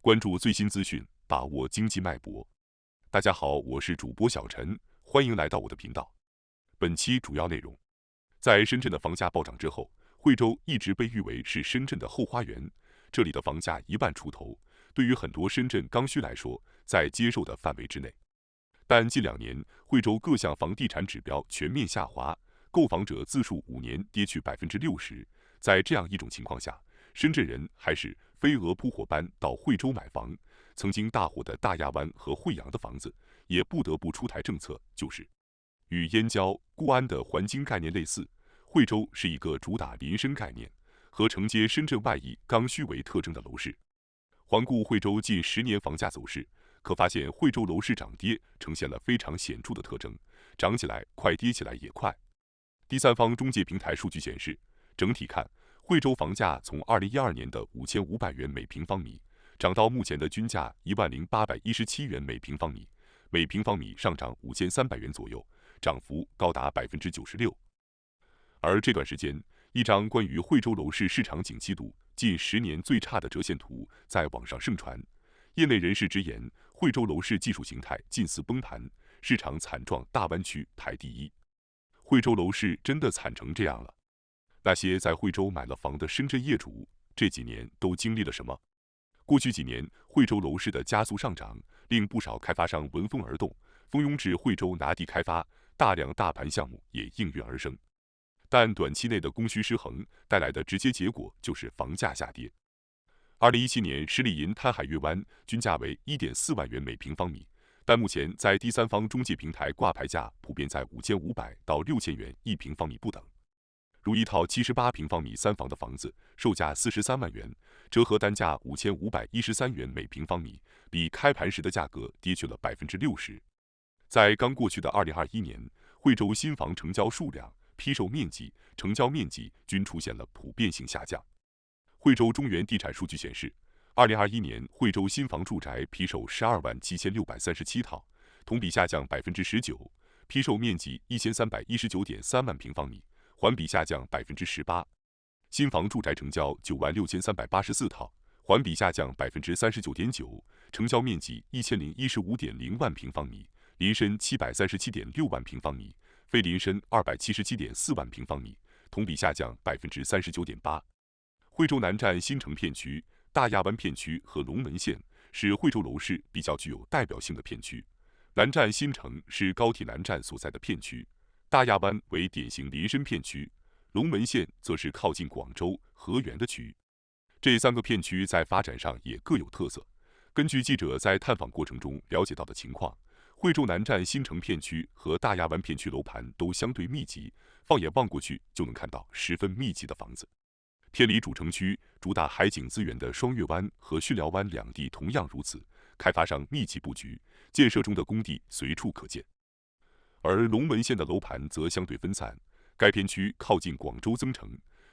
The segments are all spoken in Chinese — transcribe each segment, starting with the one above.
关注最新资讯，把握经济脉搏。大家好，我是主播小陈，欢迎来到我的频道。本期主要内容：在深圳的房价暴涨之后，惠州一直被誉为是深圳的后花园，这里的房价1万出头，对于很多深圳刚需来说，在接受的范围之内。但近2年，惠州各项房地产指标全面下滑，购房者自述5年跌去60%。在这样一种情况下，深圳人还是飞蛾扑火般到惠州买房，曾经大火的大亚湾和惠阳的房子，也不得不出台政策，就是与燕郊、固安的环京概念类似，惠州是一个主打林深概念和承接深圳外溢刚需为特征的楼市。环顾惠州近10年房价走势，可发现惠州楼市涨跌呈现了非常显著的特征，涨起来快，跌起来也快。第三方中介平台数据显示，整体看，惠州房价从2012年的5500元每平方米，涨到目前的均价10817元每平方米，每平方米上涨5300元左右，涨幅高达96%。而这段时间，一张关于惠州楼市市场景气度近10年最差的折线图在网上盛传。业内人士直言，惠州楼市技术形态近似崩盘，市场惨状大湾区排第一。惠州楼市真的惨成这样了？那些在惠州买了房的深圳业主，这几年都经历了什么？过去几年，惠州楼市的加速上涨，令不少开发商闻风而动，蜂拥至惠州拿地开发，大量大盘项目也应运而生。但短期内的供需失衡带来的直接结果就是房价下跌。2017年，十里银滩海悦湾均价为1.4万元每平方米，但目前在第三方中介平台挂牌价普遍在5500到6000元一平方米不等。如一套78平方米3房的房子，售价43万元，折合单价5513元每平方米，比开盘时的价格跌去了60%。在刚过去的2021年，惠州新房成交数量、批售面积、成交面积均出现了普遍性下降。惠州中原地产数据显示，2021年惠州新房住宅批售127637套，同比下降19%，批售面积1319.3万平方米。环比下降18%，新房住宅成交96384套，环比下降39.9%，成交面积1015.0万平方米，邻深737.6万平方米，非邻深277.4万平方米，同比下降39.8%。惠州南站新城片区、大亚湾片区和龙门县是惠州楼市比较具有代表性的片区。南站新城是高铁南站所在的片区。大亚湾为典型林深片区，龙门县则是靠近广州、河源的区域。这3个片区在发展上也各有特色。根据记者在探访过程中了解到的情况，惠州南站新城片区和大亚湾片区楼盘都相对密集，放眼望过去就能看到十分密集的房子。偏离主城区、主打海景资源的双月湾和巽寮湾两地同样如此，开发商密集布局，建设中的工地随处可见。而龙门县的楼盘则相对分散，该片区靠近广州增城，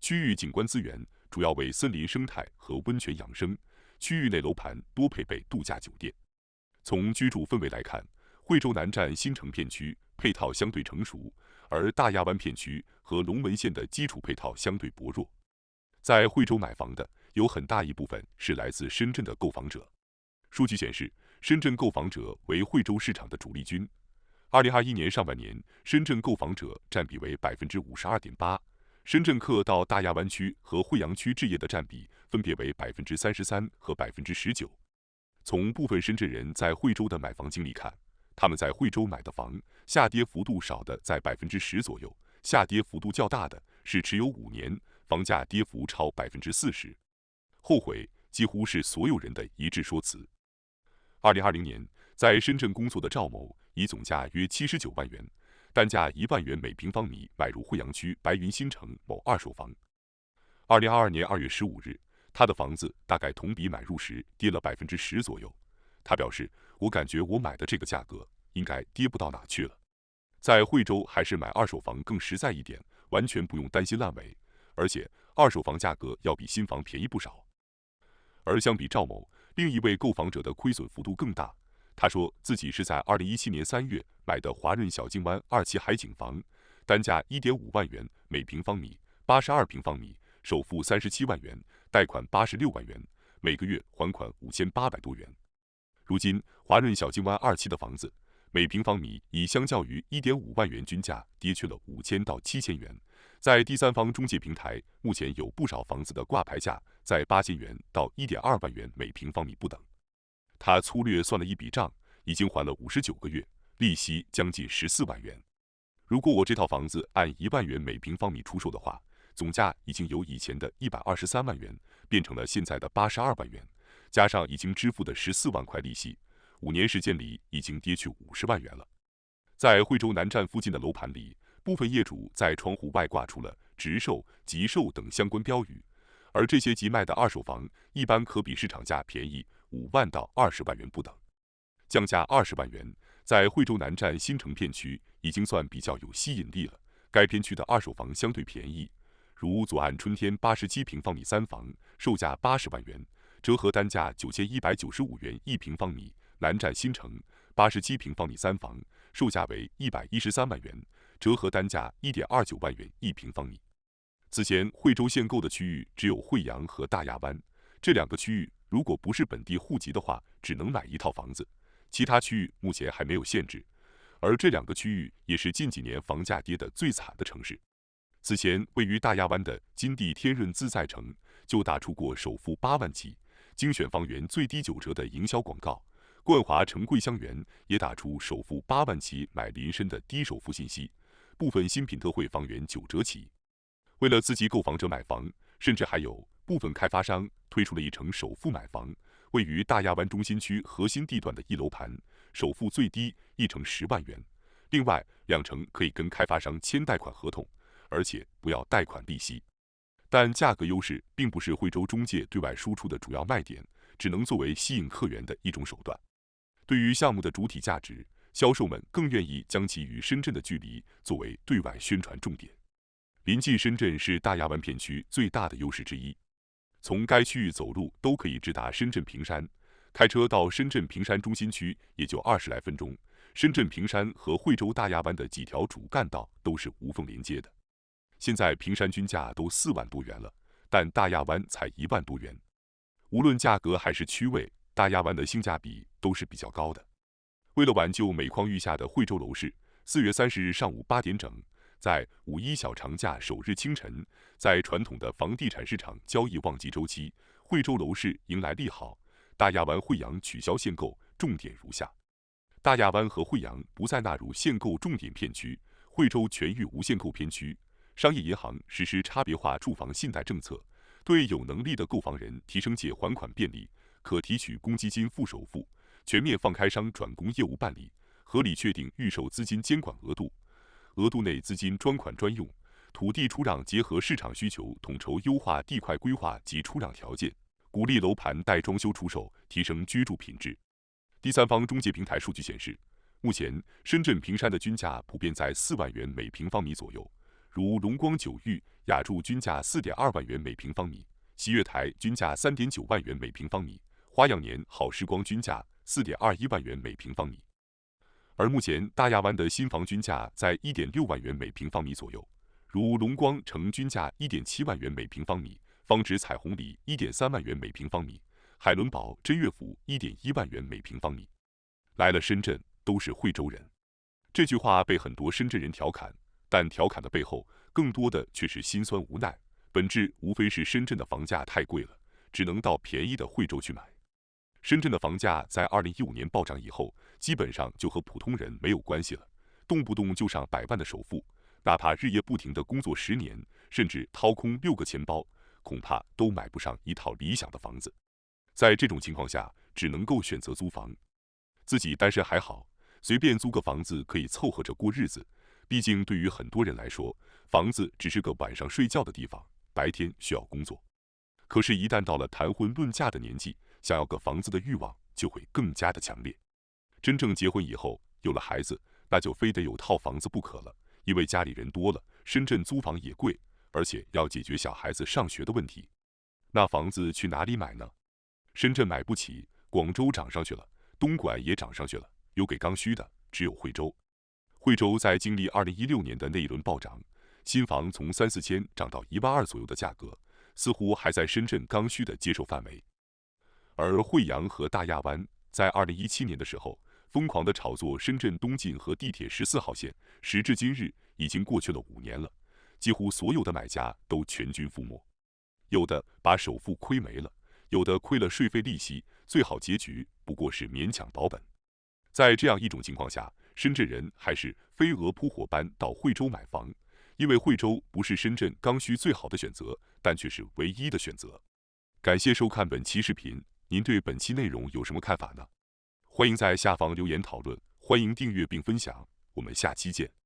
区域景观资源主要为森林生态和温泉养生，区域内楼盘多配备度假酒店。从居住氛围来看，惠州南站新城片区配套相对成熟，而大亚湾片区和龙门县的基础配套相对薄弱。在惠州买房的有很大一部分是来自深圳的购房者。数据显示，深圳购房者为惠州市场的主力军。2021年上半年，深圳购房者占比为52.8%，深圳客到大亚湾区和惠阳区置业的占比分别为33%和19%。从部分深圳人在惠州的买房经历看，他们在惠州买的房下跌幅度少的在10%左右，下跌幅度较大的是持有5年，房价跌幅超40%。后悔几乎是所有人的一致说辞。2020年，在深圳工作的赵某以总价约79万元，单价1万元每平方米买入惠阳区白云新城某二手房。2022年2月15日，他的房子大概同比买入时跌了10%左右。他表示：“我感觉我买的这个价格应该跌不到哪去了。在惠州还是买二手房更实在一点，完全不用担心烂尾，而且二手房价格要比新房便宜不少。”而相比赵某，另一位购房者的亏损幅度更大。他说自己是在2017年3月买的华润小径湾2期海景房，单价1.5万元每平方米，82平方米，首付37万元，贷款86万元，每个月还款5800多元。如今，华润小金湾2期的房子，每平方米已相较于 1.5 万元均价跌去了5000到7000元。在第三方中介平台，目前有不少房子的挂牌价在8000元到 1.2 万元每平方米不等。他粗略算了一笔账，已经还了59个月，利息将近14万元。如果我这套房子按1万元每平方米出售的话，总价已经由以前的123万元变成了现在的82万元，加上已经支付的14万块利息，5年时间里已经跌去50万元了。在惠州南站附近的楼盘里，部分业主在窗户外挂出了直售、急售等相关标语，而这些急卖的二手房一般可比市场价便宜5万到20万元不等。降价20万元，在惠州南站新城片区已经算比较有吸引力了。该片区的二手房相对便宜，如左岸春天87平方米3房，售价80万元，折合单价9195元1平方米；南站新城87平方米3房，售价为113万元，折合单价1.29万元1平方米。此前惠州限购的区域只有惠阳和大亚湾，这2个区域如果不是本地户籍的话，只能买1套房子，其他区域目前还没有限制。而这2个区域也是近几年房价跌得最惨的城市。此前位于大亚湾的金地天润自在城就打出过首付8万起，精选房源最低9折的营销广告。冠华城桂香园也打出首付8万起买林深的低首付信息，部分新品特惠房源9折起。为了刺激购房者买房，甚至还有部分开发商推出了1成首付买房，位于大亚湾中心区核心地段的一楼盘，首付最低1成10万元，另外2成可以跟开发商签贷款合同，而且不要贷款利息。但价格优势并不是惠州中介对外输出的主要卖点，只能作为吸引客源的一种手段。对于项目的主体价值，销售们更愿意将其与深圳的距离作为对外宣传重点。临近深圳是大亚湾片区最大的优势之一，从该区域走路都可以直达深圳坪山，开车到深圳坪山中心区也就20来分钟。深圳坪山和惠州大亚湾的几条主干道都是无缝连接的。现在坪山均价都4万多元了，但大亚湾才1万多元。无论价格还是区位，大亚湾的性价比都是比较高的。为了挽救每况愈下的惠州楼市，4月30日上午8点整，在5·1小长假首日清晨，在传统的房地产市场交易旺季周期，惠州楼市迎来利好。大亚湾惠阳取消限购，重点如下：大亚湾和惠阳不再纳入限购重点片区，惠州全域无限购片区。商业银行实施差别化住房信贷政策，对有能力的购房人提升借还款便利，可提取公积金付首付，全面放开商转公业务办理，合理确定预售资金监管额度，额度内资金专款专用，土地出让结合市场需求统筹优化地块规划及出让条件，鼓励楼盘带装修出售，提升居住品质。第三方中介平台数据显示，目前深圳坪山的均价普遍在4万元每平方米左右，如龙光九域、雅筑均价4.2万元每平方米，喜悦台均价3.9万元每平方米，花样年好时光均价4.21万元每平方米。而目前大亚湾的新房均价在1.6万元每平方米左右，如龙光城均价1.7万元每平方米，方直彩虹里1.3万元每平方米，海伦堡真悦府1.1万元每平方米。来了深圳都是惠州人，这句话被很多深圳人调侃，但调侃的背后更多的却是心酸无奈，本质无非是深圳的房价太贵了，只能到便宜的惠州去买。深圳的房价在2015年暴涨以后，基本上就和普通人没有关系了，动不动就上100万的首付，哪怕日夜不停的工作10年，甚至掏空6个钱包，恐怕都买不上一套理想的房子。在这种情况下，只能够选择租房。自己单身还好，随便租个房子可以凑合着过日子，毕竟对于很多人来说，房子只是个晚上睡觉的地方，白天需要工作。可是，一旦到了谈婚论嫁的年纪，想要个房子的欲望就会更加的强烈。真正结婚以后，有了孩子，那就非得有套房子不可了，因为家里人多了，深圳租房也贵，而且要解决小孩子上学的问题。那房子去哪里买呢？深圳买不起，广州涨上去了，东莞也涨上去了，有给刚需的只有惠州。惠州在经历2016年的那一轮暴涨，新房从3、4千涨到1万2左右的价格，似乎还在深圳刚需的接受范围。而惠阳和大亚湾在2017年的时候疯狂地炒作深圳东进和地铁14号线，时至今日已经过去了5年了，几乎所有的买家都全军覆没，有的把首付亏没了，有的亏了税费利息，最好结局不过是勉强保本。在这样一种情况下，深圳人还是飞蛾扑火般到惠州买房，因为惠州不是深圳刚需最好的选择，但却是唯一的选择。感谢收看本期视频，您对本期内容有什么看法呢？欢迎在下方留言讨论，欢迎订阅并分享，我们下期见。